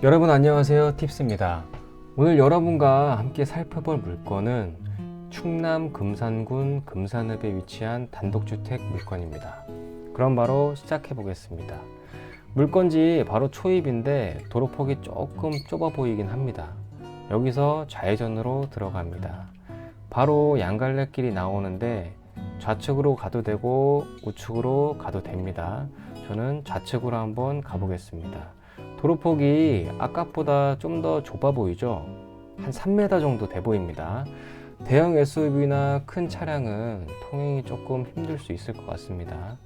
여러분 안녕하세요, 팁스입니다. 오늘 여러분과 함께 살펴볼 물건은 충남 금산군 금산읍에 위치한 단독주택 물건입니다. 그럼 바로 시작해 보겠습니다. 물건지 바로 초입인데 도로폭이 조금 좁아 보이긴 합니다. 여기서 좌회전으로 들어갑니다. 바로 양갈래길이 나오는데 좌측으로 가도 되고 우측으로 가도 됩니다. 저는 좌측으로 한번 가보겠습니다. 도로폭이 아까보다 좀 더 좁아 보이죠? 한 3m 정도 돼 보입니다. 대형 SUV나 큰 차량은 통행이 조금 힘들 수 있을 것 같습니다.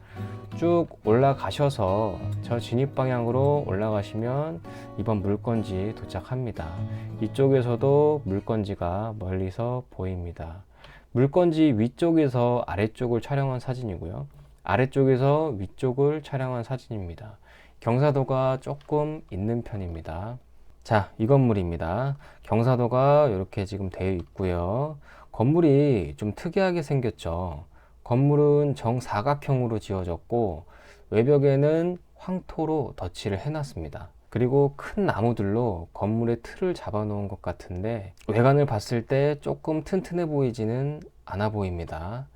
쭉 올라가셔서 저 진입 방향으로 올라가시면 이번 물건지 도착합니다. 이쪽에서도 물건지가 멀리서 보입니다. 물건지 위쪽에서 아래쪽을 촬영한 사진이고요. 아래쪽에서 위쪽을 촬영한 사진입니다. 경사도가 조금 있는 편입니다. 자, 이 건물입니다. 경사도가 이렇게 지금 되어 있고요. 건물이 좀 특이하게 생겼죠. 건물은 정사각형으로 지어졌고 외벽에는 황토로 덧칠을 해놨습니다. 그리고 큰 나무들로 건물의 틀을 잡아 놓은 것 같은데 외관을 봤을 때 조금 튼튼해 보이지는 않아 보입니다.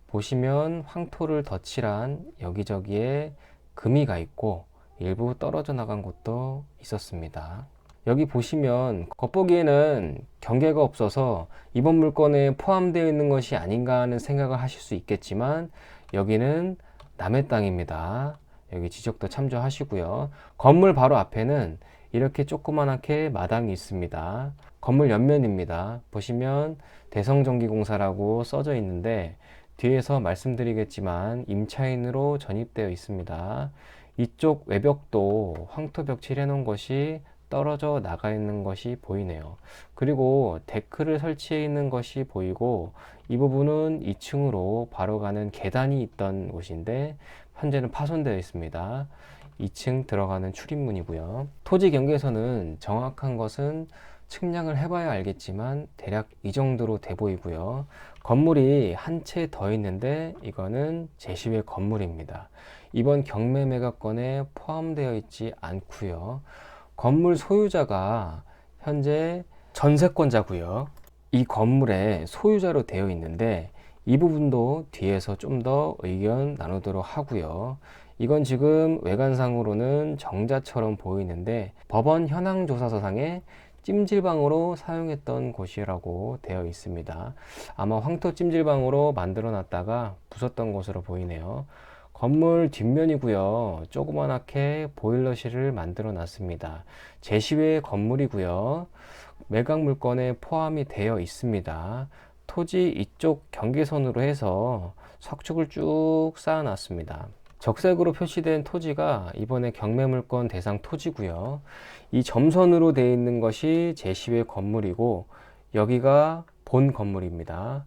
보시면 황토를 덧칠한 여기저기에 금이가 있고 일부 떨어져 나간 곳도 있었습니다. 여기 보시면 겉보기에는 경계가 없어서 이번 물건에 포함되어 있는 것이 아닌가 하는 생각을 하실 수 있겠지만 여기는 남의 땅입니다. 여기 지적도 참조하시고요. 건물 바로 앞에는 이렇게 조그만하게 마당이 있습니다. 건물 옆면입니다. 보시면 대성전기공사라고 써져 있는데 뒤에서 말씀드리겠지만 임차인으로 전입되어 있습니다. 이쪽 외벽도 황토벽 칠해 놓은 것이 떨어져 나가 있는 것이 보이네요. 그리고 데크를 설치해 있는 것이 보이고 이 부분은 2층으로 바로 가는 계단이 있던 곳인데 현재는 파손되어 있습니다. 2층 들어가는 출입문이고요. 토지 경계선은 정확한 것은 측량을 해봐야 알겠지만 대략 이 정도로 돼 보이고요. 건물이 한 채 더 있는데 이거는 제시외 건물입니다. 이번 경매 매각건에 포함되어 있지 않고요. 건물 소유자가 현재 전세권자고요. 이 건물의 소유자로 되어 있는데 이 부분도 뒤에서 좀 더 의견 나누도록 하고요. 이건 지금 외관상으로는 정자처럼 보이는데 법원 현황조사서상에 찜질방으로 사용했던 곳이라고 되어 있습니다. 아마 황토 찜질방으로 만들어 놨다가 부쉈던 것으로 보이네요. 건물 뒷면이고요. 조그만하게 보일러실을 만들어 놨습니다. 제시외 건물이고요. 매각 물건에 포함이 되어 있습니다. 토지 이쪽 경계선으로 해서 석축을 쭉 쌓아 놨습니다. 적색으로 표시된 토지가 이번에 경매물건 대상 토지고요. 이 점선으로 되어 있는 것이 제시외 건물이고 여기가 본 건물입니다.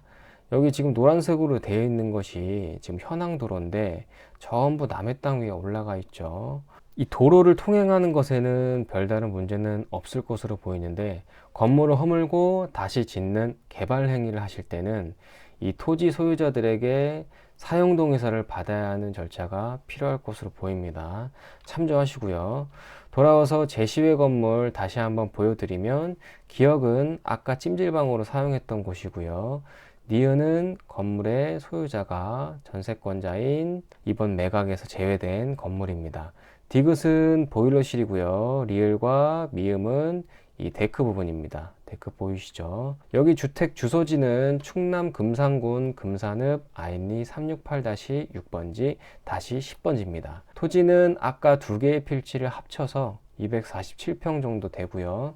여기 지금 노란색으로 되어 있는 것이 지금 현황도로인데 전부 남의 땅 위에 올라가 있죠. 이 도로를 통행하는 것에는 별다른 문제는 없을 것으로 보이는데 건물을 허물고 다시 짓는 개발 행위를 하실 때는 이 토지 소유자들에게 사용동의서를 받아야 하는 절차가 필요할 것으로 보입니다. 참조하시고요. 돌아와서 제시외 건물 다시 한번 보여드리면 기억은 아까 찜질방으로 사용했던 곳이고요. 니은은 건물의 소유자가 전세권자인 이번 매각에서 제외된 건물입니다. 디귿은 보일러실이고요. 리을과 미음은 이 데크 부분입니다. 데크 보이시죠? 여기 주택 주소지는 충남 금산군 금산읍 아인리 368-6번지 10번지입니다. 토지는 아까 두 개의 필지를 합쳐서 247평 정도 되고요.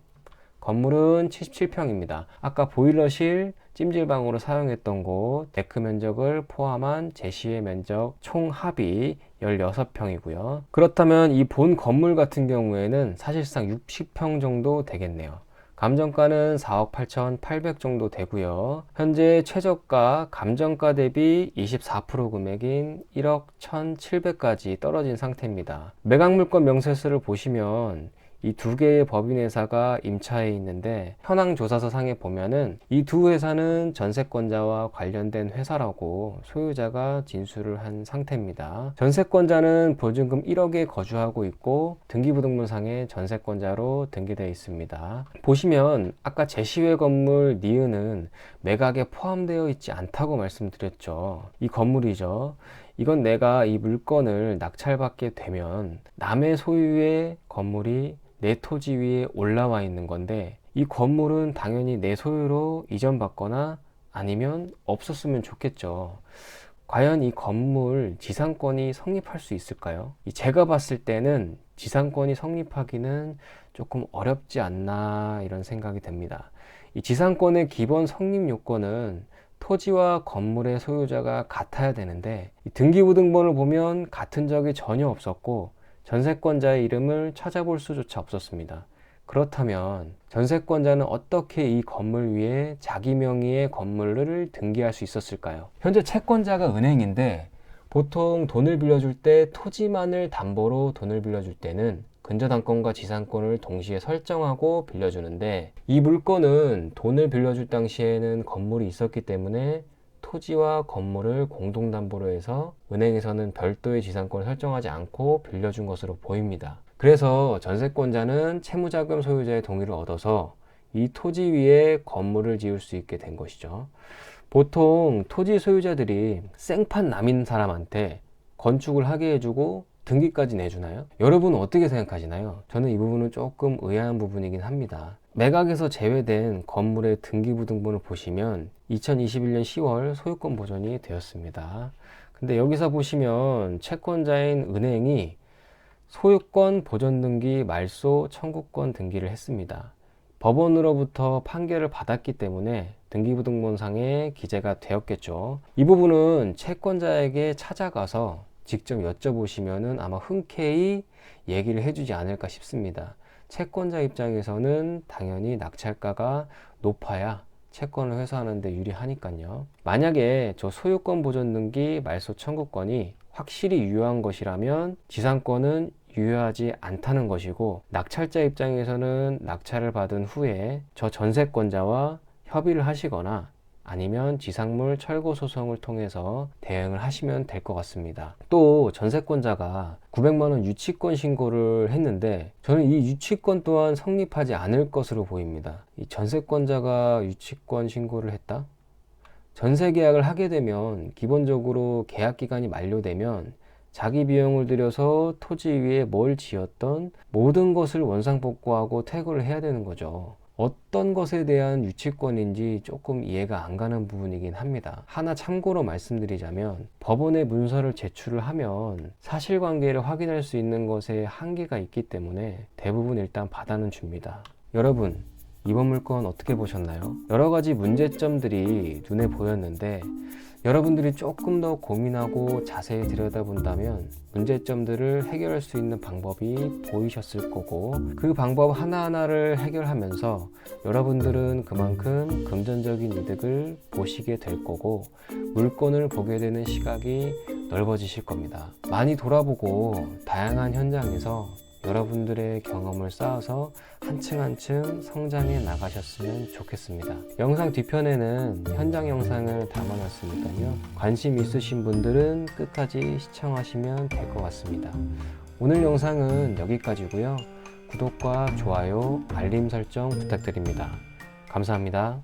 건물은 77평입니다. 아까 보일러실, 찜질방으로 사용했던 곳, 데크 면적을 포함한 제시외 면적 총 합이 16평이고요. 그렇다면 이 본 건물 같은 경우에는 사실상 60평 정도 되겠네요. 감정가는 4억 8,800 정도 되고요. 현재 최저가 감정가 대비 24% 금액인 1억 1,700까지 떨어진 상태입니다. 매각물건 명세서를 보시면 이 두 개의 법인회사가 임차해 있는데 현황 조사서 상에 보면은 이 두 회사는 전세권자와 관련된 회사라고 소유자가 진술을 한 상태입니다. 전세권자는 보증금 1억에 거주하고 있고 등기부등본상에 전세권자로 등기되어 있습니다. 보시면 아까 제시외 건물 니은은 매각에 포함되어 있지 않다고 말씀드렸죠. 이 건물이죠. 이건 내가 이 물건을 낙찰받게 되면 남의 소유의 건물이 내 토지 위에 올라와 있는 건데 이 건물은 당연히 내 소유로 이전받거나 아니면 없었으면 좋겠죠. 과연 이 건물 지상권이 성립할 수 있을까요? 제가 봤을 때는 지상권이 성립하기는 조금 어렵지 않나 이런 생각이 듭니다. 이 지상권의 기본 성립 요건은 토지와 건물의 소유자가 같아야 되는데 등기부등본을 보면 같은 적이 전혀 없었고 전세권자의 이름을 찾아볼 수조차 없었습니다. 그렇다면 전세권자는 어떻게 이 건물 위에 자기 명의의 건물을 등기할 수 있었을까요? 현재 채권자가 은행인데 보통 돈을 빌려줄 때 토지만을 담보로 돈을 빌려줄 때는 근저당권과 지상권을 동시에 설정하고 빌려주는데 이 물건은 돈을 빌려줄 당시에는 건물이 있었기 때문에 토지와 건물을 공동담보로 해서 은행에서는 별도의 지상권을 설정하지 않고 빌려준 것으로 보입니다. 그래서 전세권자는 채무자금 소유자의 동의를 얻어서 이 토지 위에 건물을 지을 수 있게 된 것이죠. 보통 토지 소유자들이 생판 남인 사람한테 건축을 하게 해주고 등기까지 내주나요? 여러분은 어떻게 생각하시나요? 저는 이 부분은 조금 의아한 부분이긴 합니다. 매각에서 제외된 건물의 등기부등본을 보시면 2021년 10월 소유권 보존이 되었습니다. 근데 여기서 보시면 채권자인 은행이 소유권 보존 등기 말소 청구권 등기를 했습니다. 법원으로부터 판결을 받았기 때문에 등기부등본상에 기재가 되었겠죠. 이 부분은 채권자에게 찾아가서 직접 여쭤보시면은 아마 흔쾌히 얘기를 해주지 않을까 싶습니다. 채권자 입장에서는 당연히 낙찰가가 높아야 채권을 회수하는 데 유리하니까요. 만약에 저 소유권 보존 등기 말소 청구권이 확실히 유효한 것이라면 지상권은 유효하지 않다는 것이고 낙찰자 입장에서는 낙찰을 받은 후에 저 전세권자와 협의를 하시거나 아니면 지상물 철거 소송을 통해서 대응을 하시면 될 것 같습니다. 또 전세권자가 900만 원 유치권 신고를 했는데 저는 이 유치권 또한 성립하지 않을 것으로 보입니다. 이 전세권자가 유치권 신고를 했다? 전세 계약을 하게 되면 기본적으로 계약 기간이 만료되면 자기 비용을 들여서 토지 위에 뭘 지었던 모든 것을 원상복구하고 퇴거를 해야 되는 거죠. 어떤 것에 대한 유치권인지 조금 이해가 안 가는 부분이긴 합니다. 하나 참고로 말씀드리자면 법원에 문서를 제출을 하면 사실관계를 확인할 수 있는 것에 한계가 있기 때문에 대부분 일단 받아는 줍니다. 여러분, 이번 물건 어떻게 보셨나요? 여러 가지 문제점들이 눈에 보였는데 여러분들이 조금 더 고민하고 자세히 들여다본다면 문제점들을 해결할 수 있는 방법이 보이셨을 거고 그 방법 하나하나를 해결하면서 여러분들은 그만큼 금전적인 이득을 보시게 될 거고 물건을 보게 되는 시각이 넓어지실 겁니다. 많이 돌아보고 다양한 현장에서 여러분들의 경험을 쌓아서 한층 한층 성장해 나가셨으면 좋겠습니다. 영상 뒤편에는 현장 영상을 담아놨으니까요. 관심 있으신 분들은 끝까지 시청하시면 될 것 같습니다. 오늘 영상은 여기까지고요. 구독과 좋아요, 알림 설정 부탁드립니다. 감사합니다.